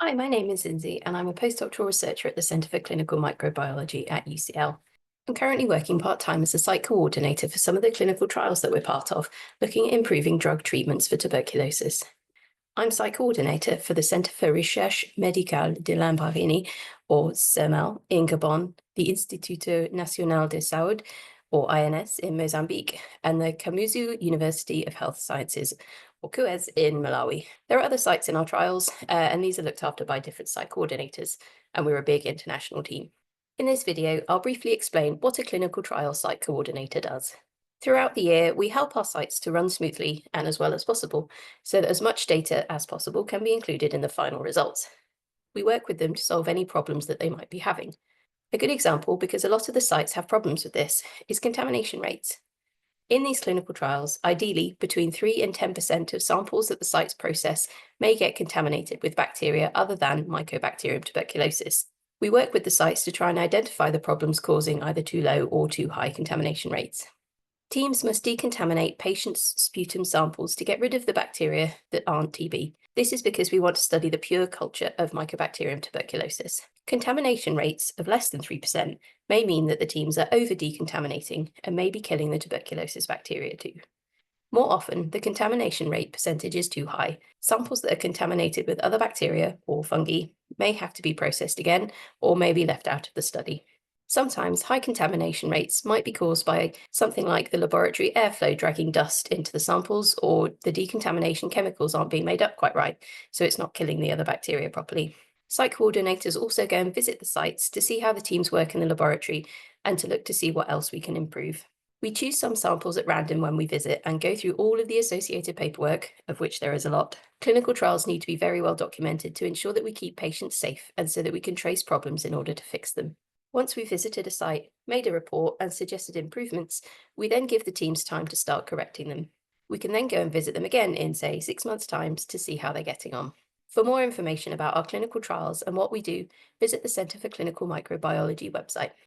Hi, my name is Lindsay, and I'm a postdoctoral researcher at the Centre for Clinical Microbiology at UCL. I'm currently working part-time as a site coordinator for some of the clinical trials that we're part of, looking at improving drug treatments for tuberculosis. I'm site coordinator for the Centre for Recherche Médicale de l'Ambarénie, or CERMAL, in Gabon, the Instituto Nacional de Saúde, or INS, in Mozambique, and the Kamuzu University of Health Sciences, or KUES, in Malawi. There are other sites in our trials, and these are looked after by different site coordinators, and we're a big international team. In this video, I'll briefly explain what a clinical trial site coordinator does. Throughout the year, we help our sites to run smoothly and as well as possible, so that as much data as possible can be included in the final results. We work with them to solve any problems that they might be having. A good example, because a lot of the sites have problems with this, is contamination rates. In these clinical trials, ideally, between 3 and 10% of samples that the sites process may get contaminated with bacteria other than Mycobacterium tuberculosis. We work with the sites to try and identify the problems causing either too low or too high contamination rates. Teams must decontaminate patients' sputum samples to get rid of the bacteria that aren't TB. This is because we want to study the pure culture of Mycobacterium tuberculosis. Contamination rates of less than 3% may mean that the teams are over-decontaminating and may be killing the tuberculosis bacteria too. More often, the contamination rate percentage is too high. Samples that are contaminated with other bacteria or fungi may have to be processed again or may be left out of the study. Sometimes high contamination rates might be caused by something like the laboratory airflow dragging dust into the samples, or the decontamination chemicals aren't being made up quite right, so it's not killing the other bacteria properly. Site coordinators also go and visit the sites to see how the teams work in the laboratory and to look to see what else we can improve. We choose some samples at random when we visit and go through all of the associated paperwork, of which there is a lot. Clinical trials need to be very well documented to ensure that we keep patients safe and so that we can trace problems in order to fix them. Once we've visited a site, made a report, and suggested improvements, we then give the teams time to start correcting them. We can then go and visit them again in, say, 6 months' time to see how they're getting on. For more information about our clinical trials and what we do, visit the Centre for Clinical Microbiology website.